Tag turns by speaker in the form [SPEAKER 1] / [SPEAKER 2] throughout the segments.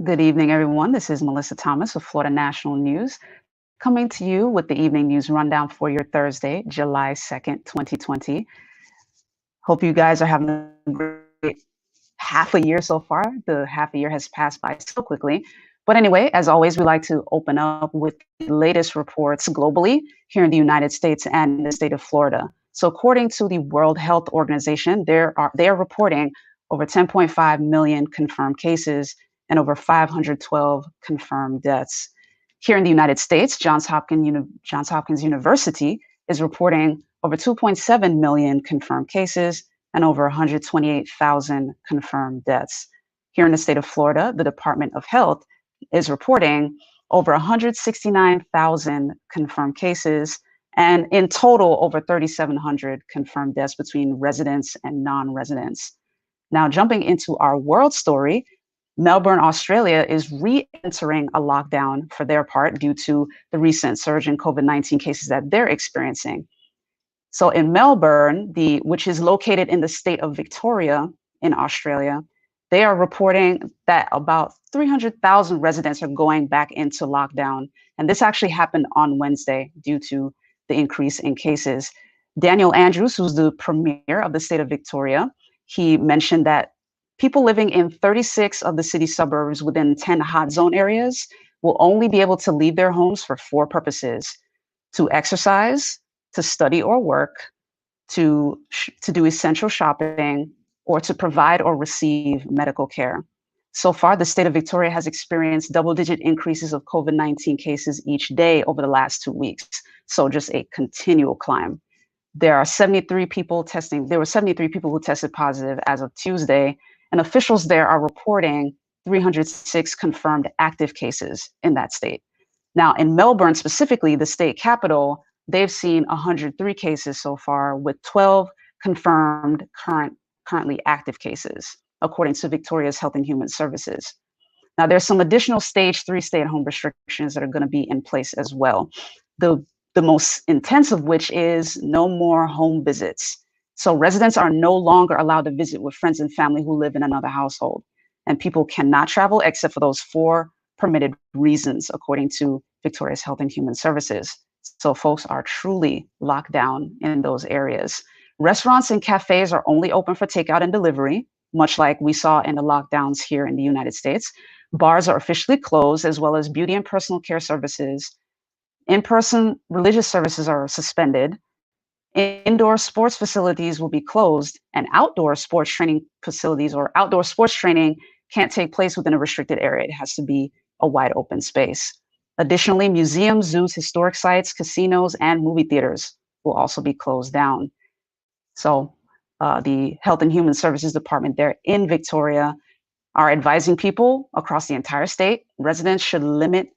[SPEAKER 1] Good evening, everyone. This is Melissa Thomas of Florida National News, coming to you with the evening news rundown for your Thursday, July 2nd, 2020. Hope you guys are having a great half a year so far. The half a year has passed by so quickly. But anyway, as always, we like to open up with the latest reports globally here in the United States and in the state of Florida. So according to the World Health Organization, they are reporting over 10.5 million confirmed cases and over 512 confirmed deaths. Here in the United States, Johns Hopkins University is reporting over 2.7 million confirmed cases and over 128,000 confirmed deaths. Here in the state of Florida, the Department of Health is reporting over 169,000 confirmed cases and in total over 3,700 confirmed deaths between residents and non-residents. Now, jumping into our world story, Melbourne, Australia is re-entering a lockdown for their part due to the recent surge in COVID-19 cases that they're experiencing. So in Melbourne, which is located in the state of Victoria in Australia, they are reporting that about 300,000 residents are going back into lockdown. And this actually happened on Wednesday due to the increase in cases. Daniel Andrews, who's the premier of the state of Victoria, he mentioned that people living in 36 of the city suburbs within 10 hot zone areas will only be able to leave their homes for four purposes: to exercise, to study or work, to do essential shopping, or to provide or receive medical care. So far, the state of Victoria has experienced double-digit increases of COVID-19 cases each day over the last 2 weeks. So just a continual climb. There were 73 people who tested positive as of Tuesday, and officials there are reporting 306 confirmed active cases in that state. Now, in Melbourne specifically, the state capital, they've seen 103 cases so far, with 12 confirmed currently active cases, according to Victoria's Health and Human Services. Now, there's some additional stage 3 stay-at-home restrictions that are going to be in place as well. The most intense of which is no more home visits. So residents are no longer allowed to visit with friends and family who live in another household, and people cannot travel except for those 4 permitted reasons, according to Victoria's Health and Human Services. So folks are truly locked down in those areas. Restaurants and cafes are only open for takeout and delivery, much like we saw in the lockdowns here in the United States. Bars are officially closed, as well as beauty and personal care services. In-person religious services are suspended. Indoor sports facilities will be closed, and outdoor sports training facilities or outdoor sports training can't take place within a restricted area. It has to be a wide open space. Additionally, museums, zoos, historic sites, casinos, and movie theaters will also be closed down. So the Health and Human Services Department there in Victoria are advising people across the entire state. Residents should limit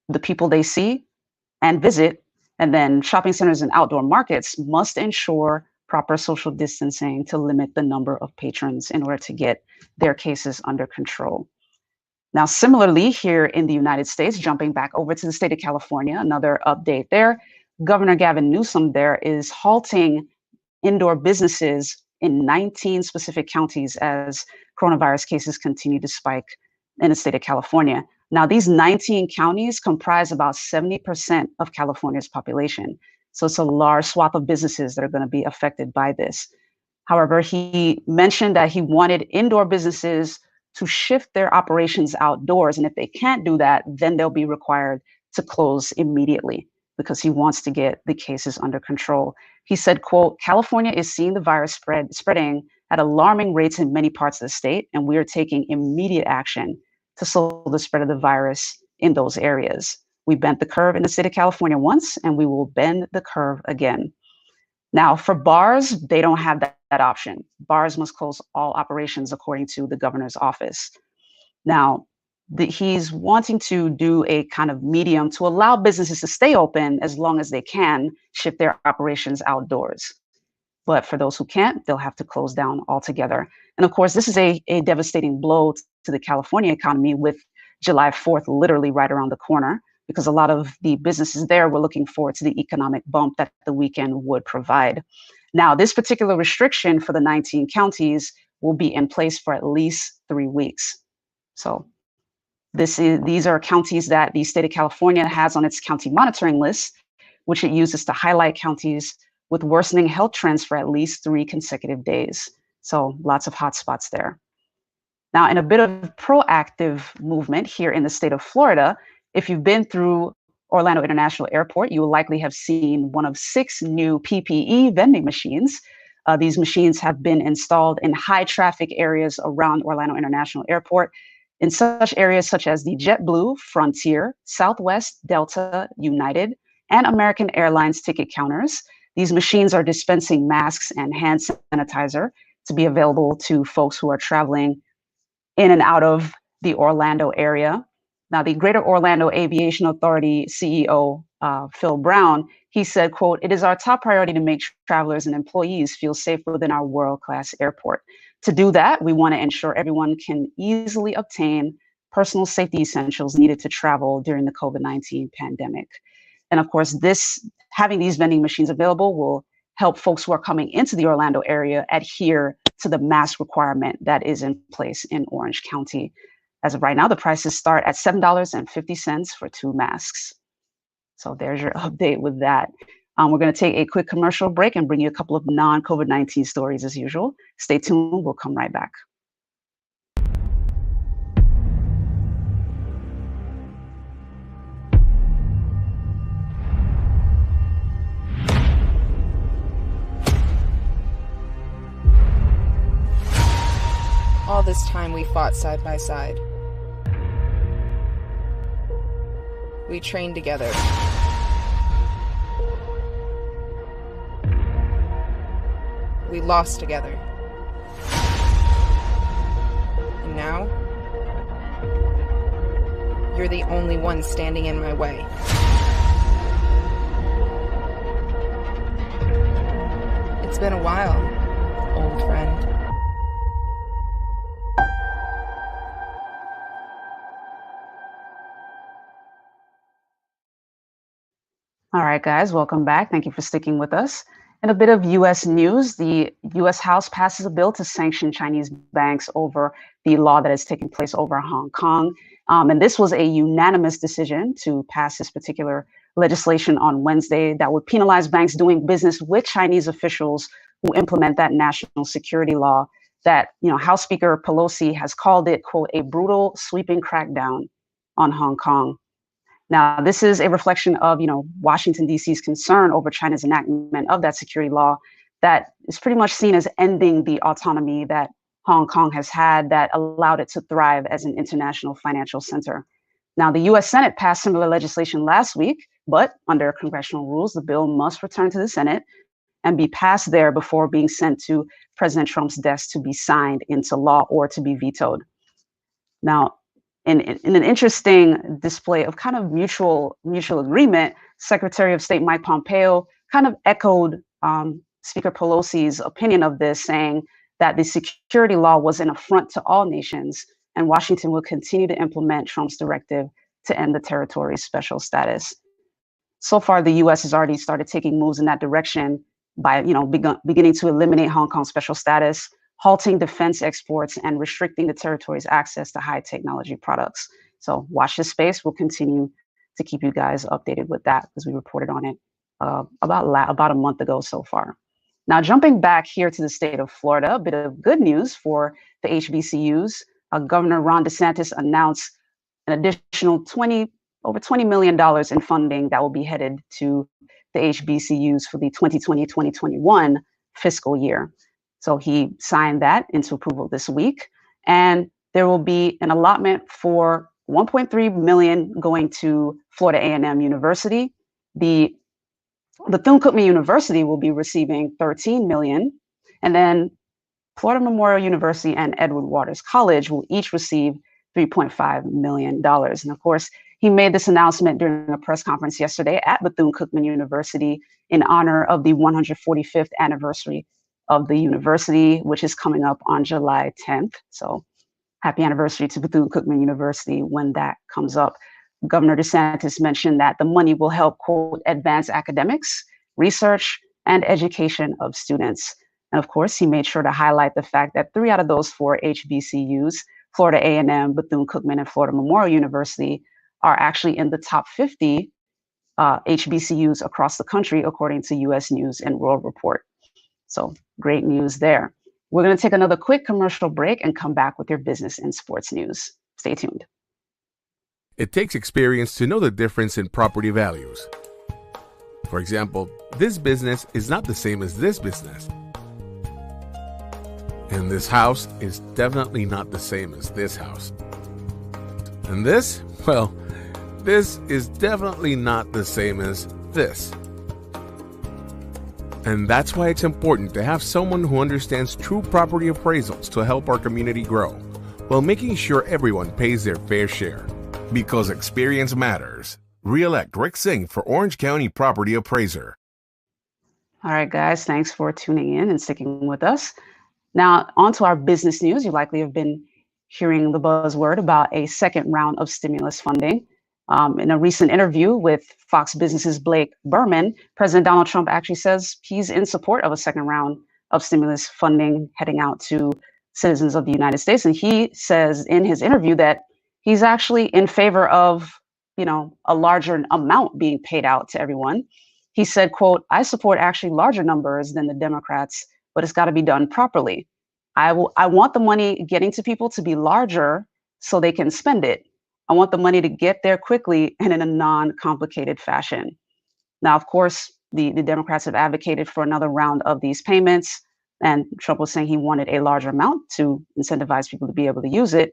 [SPEAKER 1] the people they see and visit, and then shopping centers and outdoor markets must ensure proper social distancing to limit the number of patrons in order to get their cases under control. Now, similarly, here in the United States, jumping back over to the state of California, another update there, Governor Gavin Newsom there is halting indoor businesses in 19 specific counties as coronavirus cases continue to spike in the state of California. Now, these 19 counties comprise about 70% of California's population. So it's a large swath of businesses that are going to be affected by this. However, he mentioned that he wanted indoor businesses to shift their operations outdoors. And if they can't do that, then they'll be required to close immediately because he wants to get the cases under control. He said, quote, "California is seeing the virus spreading at alarming rates in many parts of the state, and we are taking immediate action to slow the spread of the virus in those areas. We bent the curve in the state of California once, and we will bend the curve again." Now, for bars, they don't have that option. Bars must close all operations according to the governor's office. Now, he's wanting to do a kind of medium to allow businesses to stay open as long as they can shift their operations outdoors. But for those who can't, they'll have to close down altogether. And of course, this is a devastating blow to the California economy, with July 4th literally right around the corner, because a lot of the businesses there were looking forward to the economic bump that the weekend would provide. Now, this particular restriction for the 19 counties will be in place for at least 3 weeks. So These are counties that the state of California has on its county monitoring list, which it uses to highlight counties with worsening health trends for at least 3 consecutive days. So lots of hotspots there. Now, in a bit of proactive movement here in the state of Florida, if you've been through Orlando International Airport, you will likely have seen one of 6 new PPE vending machines. These machines have been installed in high traffic areas around Orlando International Airport, in such areas such as the JetBlue, Frontier, Southwest, Delta, United, and American Airlines ticket counters. These machines are dispensing masks and hand sanitizer to be available to folks who are traveling in and out of the Orlando area. Now, the Greater Orlando Aviation Authority CEO, Phil Brown, he said, quote, "It is our top priority to make travelers and employees feel safe within our world-class airport. To do that, we want to ensure everyone can easily obtain personal safety essentials needed to travel during the COVID-19 pandemic." And of course, having these vending machines available will help folks who are coming into the Orlando area adhere to the mask requirement that is in place in Orange County. As of right now, the prices start at $7.50 for 2 masks. So there's your update with that. We're going to take a quick commercial break and bring you a couple of non-COVID-19 stories as usual. Stay tuned. We'll come right back.
[SPEAKER 2] All this time we fought side by side. We trained together. We lost together. And now, you're the only one standing in my way. It's been a while, old friend.
[SPEAKER 1] All right, guys, welcome back. Thank you for sticking with us. In a bit of U.S. news, the U.S. House passes a bill to sanction Chinese banks over the law that is taking place over Hong Kong. And this was a unanimous decision to pass this particular legislation on Wednesday that would penalize banks doing business with Chinese officials who implement that national security law that, House Speaker Pelosi has called it, quote, "a brutal, sweeping crackdown on Hong Kong." Now, this is a reflection of, Washington, D.C.'s concern over China's enactment of that security law that is pretty much seen as ending the autonomy that Hong Kong has had that allowed it to thrive as an international financial center. Now, the U.S. Senate passed similar legislation last week, but under congressional rules, the bill must return to the Senate and be passed there before being sent to President Trump's desk to be signed into law or to be vetoed. Now, in an interesting display of kind of mutual agreement, Secretary of State Mike Pompeo kind of echoed Speaker Pelosi's opinion of this, saying that the security law was an affront to all nations, and Washington will continue to implement Trump's directive to end the territory's special status. So far, the U.S. has already started taking moves in that direction by, beginning to eliminate Hong Kong's special status, halting defense exports, and restricting the territory's access to high technology products. So watch this space. We'll continue to keep you guys updated with that because we reported on it about a month ago so far. Now, jumping back here to the state of Florida, a bit of good news for the HBCUs. Governor Ron DeSantis announced an additional over $20 million in funding that will be headed to the HBCUs for the 2020-2021 fiscal year. So he signed that into approval this week, and there will be an allotment for $1.3 million going to Florida A&M University. The Bethune-Cookman University will be receiving $13 million, and then Florida Memorial University and Edward Waters College will each receive $3.5 million. And of course, he made this announcement during a press conference yesterday at Bethune-Cookman University in honor of the 145th anniversary of the university, which is coming up on July 10th. So happy anniversary to Bethune-Cookman University when that comes up. Governor DeSantis mentioned that the money will help, quote, advance academics, research, and education of students. And of course, he made sure to highlight the fact that 3 out of those 4 HBCUs Florida A&M, Bethune-Cookman, and Florida Memorial University are actually in the top 50 HBCUs across the country, according to U.S. News and World Report. So great news there. We're going to take another quick commercial break and come back with your business and sports news. Stay tuned.
[SPEAKER 3] It takes experience to know the difference in property values. For example, this business is not the same as this business. And this house is definitely not the same as this house. And this, well, this is definitely not the same as this. And that's why it's important to have someone who understands true property appraisals to help our community grow, while making sure everyone pays their fair share. Because experience matters. Re-elect Rick Singh for Orange County Property Appraiser.
[SPEAKER 1] All right, guys, thanks for tuning in and sticking with us. Now, on to our business news. You likely have been hearing the buzzword about a second round of stimulus funding. In a recent interview with Fox Business's Blake Berman, President Donald Trump actually says he's in support of a second round of stimulus funding heading out to citizens of the United States. And he says in his interview that he's actually in favor of, a larger amount being paid out to everyone. He said, quote, "I support actually larger numbers than the Democrats, but it's got to be done properly. I want the money getting to people to be larger so they can spend it. I want the money to get there quickly and in a non-complicated fashion." Now, of course, the Democrats have advocated for another round of these payments, and Trump was saying he wanted a larger amount to incentivize people to be able to use it.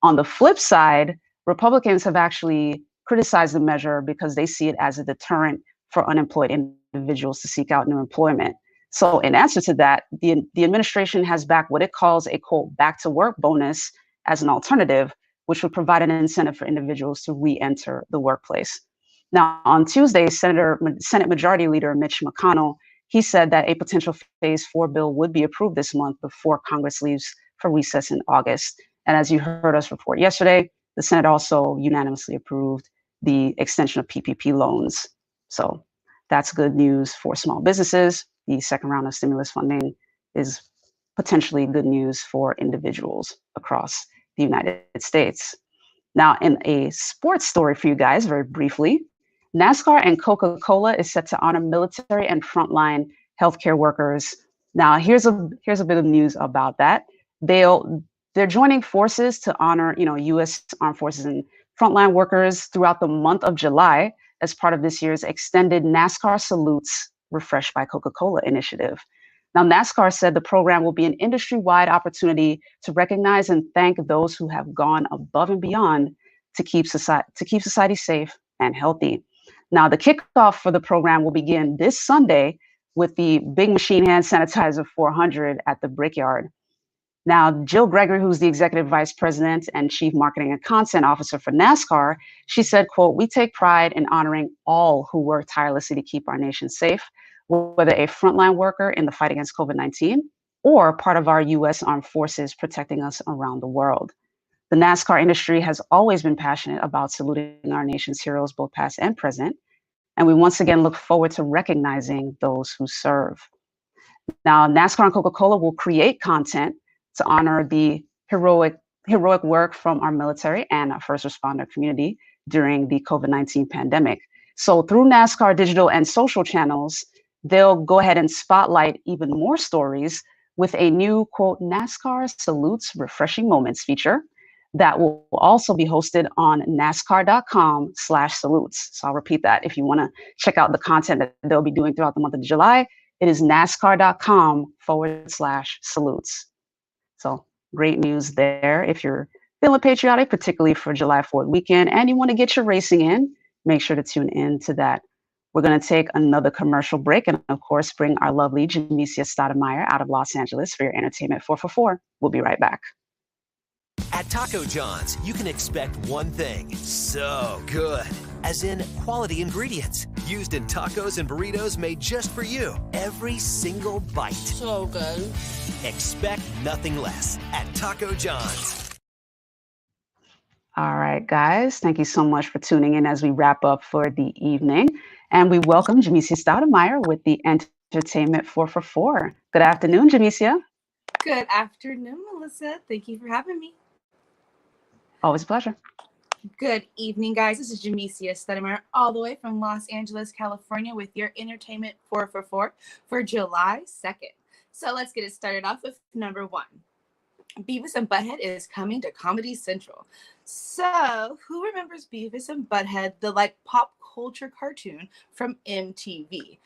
[SPEAKER 1] On the flip side, Republicans have actually criticized the measure because they see it as a deterrent for unemployed individuals to seek out new employment. So in answer to that, the administration has backed what it calls a, quote, back to work bonus as an alternative, which would provide an incentive for individuals to re-enter the workplace. Now, on Tuesday, Senate Majority Leader Mitch McConnell, he said that a potential Phase 4 bill would be approved this month before Congress leaves for recess in August. And as you heard us report yesterday, the Senate also unanimously approved the extension of PPP loans. So that's good news for small businesses. The second round of stimulus funding is potentially good news for individuals across the United States. Now, in a sports story for you guys, very briefly, NASCAR and Coca-Cola is set to honor military and frontline healthcare workers. Now, here's a bit of news about that. They're joining forces to honor, U.S. Armed Forces and frontline workers throughout the month of July as part of this year's extended NASCAR Salutes Refreshed by Coca-Cola initiative. Now, NASCAR said the program will be an industry-wide opportunity to recognize and thank those who have gone above and beyond to keep society safe and healthy. Now, the kickoff for the program will begin this Sunday with the Big Machine Hand Sanitizer 400 at the Brickyard. Now, Jill Gregory, who's the Executive Vice President and Chief Marketing and Content Officer for NASCAR, she said, quote, "We take pride in honoring all who work tirelessly to keep our nation safe, whether a frontline worker in the fight against COVID-19 or part of our U.S. Armed Forces protecting us around the world. The NASCAR industry has always been passionate about saluting our nation's heroes, both past and present, and we once again look forward to recognizing those who serve." Now, NASCAR and Coca-Cola will create content to honor the heroic work from our military and our first responder community during the COVID-19 pandemic. So through NASCAR digital and social channels, they'll go ahead and spotlight even more stories with a new, quote, NASCAR Salutes Refreshing Moments feature that will also be hosted on NASCAR.com/salutes. So I'll repeat that. If you want to check out the content that they'll be doing throughout the month of July, it is NASCAR.com/salutes. So great news there. If you're feeling patriotic, particularly for July 4th weekend, and you want to get your racing in, make sure to tune in to that. We're going to take another commercial break and, of course, bring our lovely Jamecia Stoudemire out of Los Angeles for your Entertainment 444. We'll be right back.
[SPEAKER 4] At Taco John's, you can expect one thing, so good, as in quality ingredients used in tacos and burritos made just for you. Every single bite.
[SPEAKER 2] So good.
[SPEAKER 4] Expect nothing less at Taco John's.
[SPEAKER 1] All right, guys, thank you so much for tuning in as we wrap up for the evening. And we welcome Jamecia Stoudemire with the Entertainment 444. Good afternoon, Jamecia.
[SPEAKER 5] Good afternoon, Melissa. Thank you for having me.
[SPEAKER 1] Always a pleasure.
[SPEAKER 2] Good evening, guys. This is Jamecia Stoudemire, all the way from Los Angeles, California, with your Entertainment 444 for July 2nd. So let's get it started off with number one. Beavis and Butthead is coming to Comedy Central. So who remembers Beavis and Butthead, the pop culture cartoon from MTV?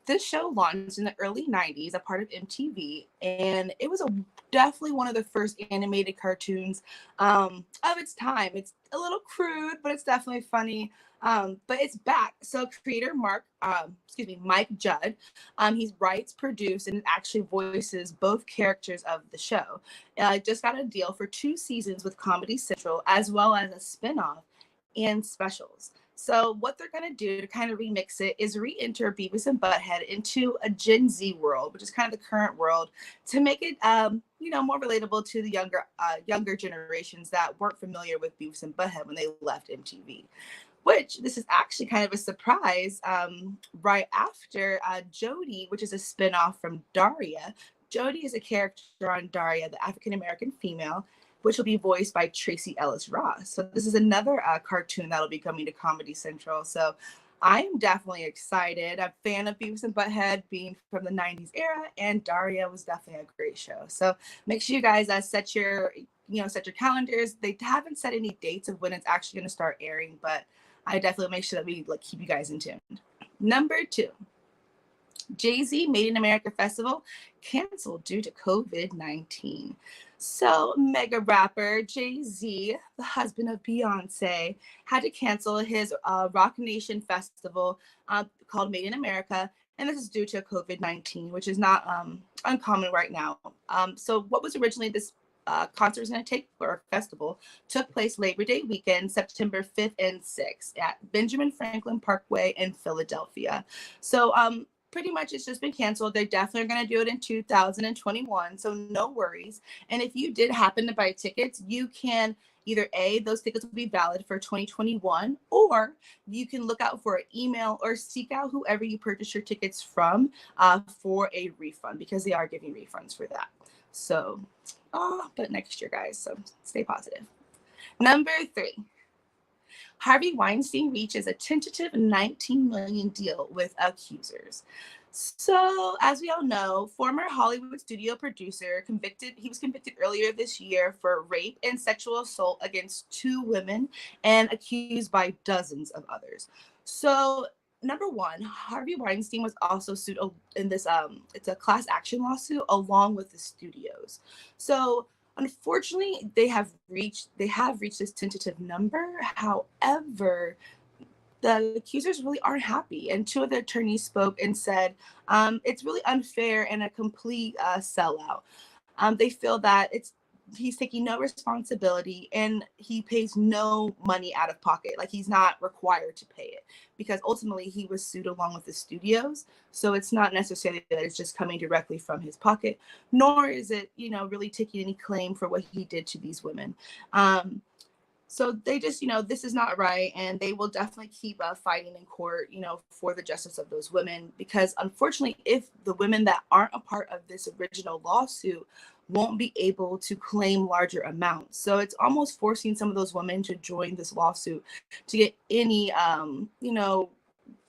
[SPEAKER 2] This show launched in the early 90s, a part of MTV, and it was definitely one of the first animated cartoons of its time. It's a little crude, but it's definitely funny. But it's back. So creator Mike Judd, he writes, produces, and actually voices both characters of the show. Just got a deal for 2 seasons with Comedy Central, as well as a spinoff and specials. So what they're going to do to kind of remix it is re-enter Beavis and Butthead into a Gen Z world, which is kind of the current world, to make it, more relatable to the younger generations that weren't familiar with Beavis and Butthead when they left MTV. Which this is actually kind of a surprise. Right after Jody, which is a spinoff from Daria. Jody is a character on Daria, the African-American female, which will be voiced by Tracy Ellis Ross. So this is another cartoon that'll be coming to Comedy Central. So I am definitely excited. I'm a fan of Beavis and Butthead, being from the 90s era, and Daria was definitely a great show. So make sure you guys set your calendars. They haven't set any dates of when it's actually going to start airing, but I definitely make sure that we keep you guys in tune. Number 2. Jay-Z Made in America Festival canceled due to COVID-19. So mega rapper Jay-Z, the husband of Beyonce, had to cancel his Rock Nation festival called Made in America. And this is due to COVID-19, which is not uncommon right now. So what was originally this concert was going to take, or festival, took place Labor Day weekend, September 5th and 6th at Benjamin Franklin Parkway in Philadelphia. So pretty much it's just been canceled. They definitely are going to do it in 2021, so no worries. And if you did happen to buy tickets, you can either those tickets will be valid for 2021, or you can look out for an email or seek out whoever you purchased your tickets from for a refund, because they are giving refunds for that. So, but next year, guys, so stay positive. Number 3. Harvey Weinstein reaches a tentative $19 million deal with accusers. So, as we all know, former Hollywood studio producer he was convicted earlier this year for rape and sexual assault against 2 women and accused by dozens of others. So, number 1, Harvey Weinstein was also sued in this, it's a class action lawsuit along with the studios. So, unfortunately, they have reached this tentative number. However, the accusers really aren't happy, and 2 of the attorneys spoke and said it's really unfair and a complete sellout. They feel that he's taking no responsibility and he pays no money out of pocket. He's not required to pay it, because ultimately he was sued along with the studios. So it's not necessarily that it's just coming directly from his pocket, nor is it, really taking any claim for what he did to these women. So they just, this is not right. And they will definitely keep fighting in court, for the justice of those women, because unfortunately, if the women that aren't a part of this original lawsuit won't be able to claim larger amounts. So it's almost forcing some of those women to join this lawsuit to get any,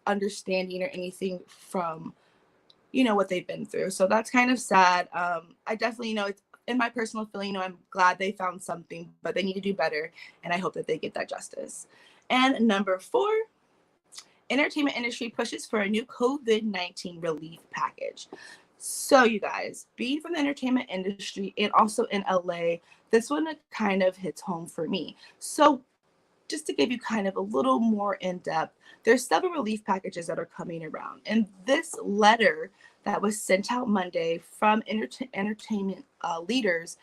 [SPEAKER 2] understanding or anything from, what they've been through. So that's kind of sad. I definitely, it's in my personal feeling, I'm glad they found something, but they need to do better. And I hope that they get that justice. And number 4, entertainment industry pushes for a new COVID-19 relief package. So you guys, being from the entertainment industry and also in LA, this one kind of hits home for me. So just to give you kind of a little more in depth, there's several relief packages that are coming around. And this letter that was sent out Monday from entertainment leaders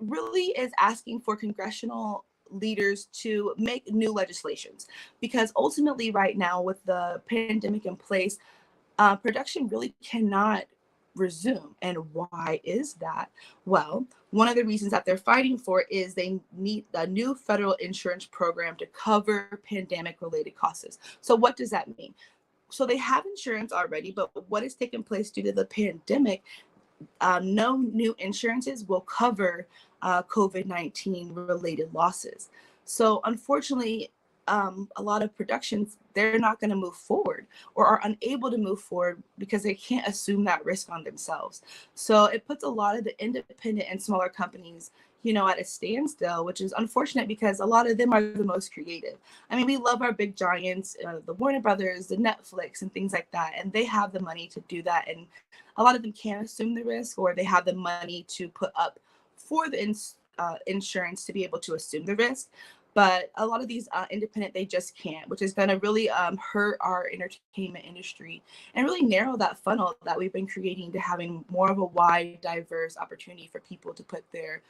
[SPEAKER 2] really is asking for congressional leaders to make new legislations, because ultimately right now with the pandemic in place, production really cannot resume. And why is that? Well, one of the reasons that they're fighting for is they need a new federal insurance program to cover pandemic related costs. So what does that mean? So they have insurance already, but what has taken place due to the pandemic, no new insurances will cover COVID-19 related losses. So unfortunately, a lot of productions, they're not going to move forward or are unable to move forward because they can't assume that risk on themselves. So it puts a lot of the independent and smaller companies, at a standstill, which is unfortunate because a lot of them are the most creative. I mean, we love our big giants, the Warner Brothers, the Netflix, and things like that, and they have the money to do that. And a lot of them can't assume the risk, or they have the money to put up for the insurance to be able to assume the risk. But a lot of these independent, they just can't, which is going to really hurt our entertainment industry and really narrow that funnel that we've been creating to having more of a wide, diverse opportunity for people to put their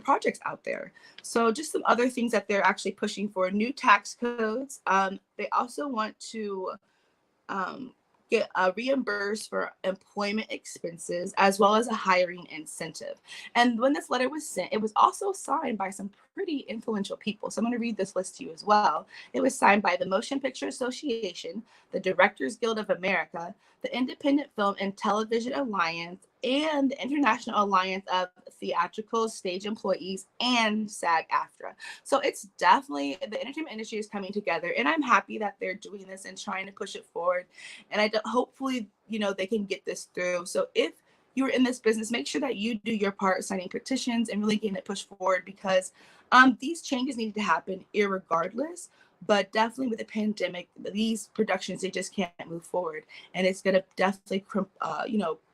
[SPEAKER 2] projects out there. So just some other things that they're actually pushing for: new tax codes. They also want to get reimbursed for employment expenses, as well as a hiring incentive. And when this letter was sent, it was also signed by some pretty influential people. So I'm going to read this list to you as well. It was signed by the Motion Picture Association, the Directors Guild of America, the Independent Film and Television Alliance, and the International Alliance of Theatrical Stage Employees, and SAG-AFTRA. So it's definitely, the entertainment industry is coming together, and I'm happy that they're doing this and trying to push it forward. And hopefully, they can get this through. So if you're in this business, make sure that you do your part, signing petitions and really getting it pushed forward, because these changes need to happen irregardless. But definitely with the pandemic, these productions, they just can't move forward, and it's going to definitely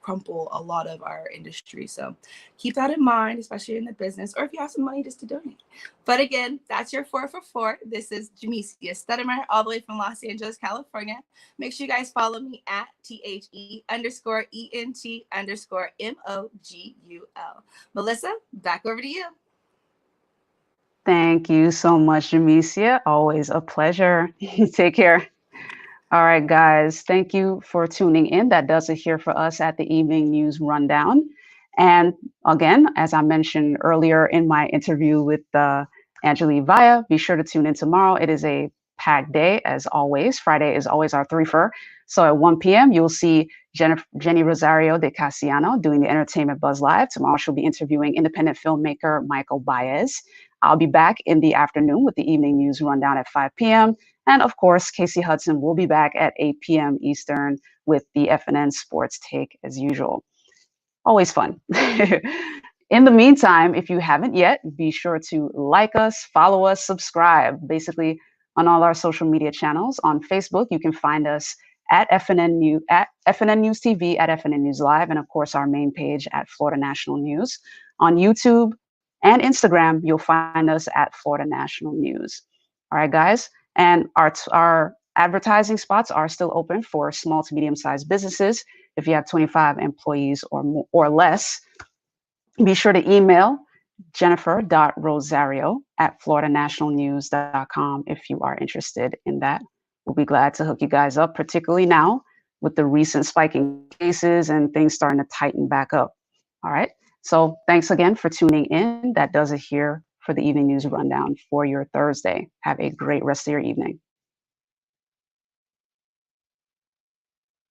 [SPEAKER 2] crumple a lot of our industry. So keep that in mind, especially in the business, or if you have some money just to donate. But again, that's your 4 for 4. This is Jamecia Stoudemire, all the way from Los Angeles, California. Make sure you guys follow me at THE_ENT_MOGUL. Melissa, back over to you.
[SPEAKER 1] Thank you so much, Jamecia. Always a pleasure. Take care. All right, guys. Thank you for tuning in. That does it here for us at the Evening News Rundown. And again, as I mentioned earlier in my interview with Angelique Vaya, be sure to tune in tomorrow. It is a packed day, as always. Friday is always our 3-fer. So at 1 p.m., you'll see Jenny Rosario de Casiano doing the Entertainment Buzz Live. Tomorrow, she'll be interviewing independent filmmaker Michael Baez. I'll be back in the afternoon with the Evening News Rundown at 5 p.m. And of course, Casey Hudson will be back at 8 p.m. Eastern with the FNN Sports Take as usual. Always fun. In the meantime, if you haven't yet, be sure to like us, follow us, subscribe, basically on all our social media channels. On Facebook, you can find us at FNN News TV, at FNN News Live, and of course, our main page at Florida National News. On YouTube and Instagram, you'll find us at Florida National News. All right, guys. And our advertising spots are still open for small to medium-sized businesses. If you have 25 employees or less, be sure to email jennifer.rosario@floridanationalnews.com if you are interested in that. We'll be glad to hook you guys up, particularly now with the recent spike in cases and things starting to tighten back up. All right. So thanks again for tuning in. That does it here for the Evening News Rundown for your Thursday. Have a great rest of your evening.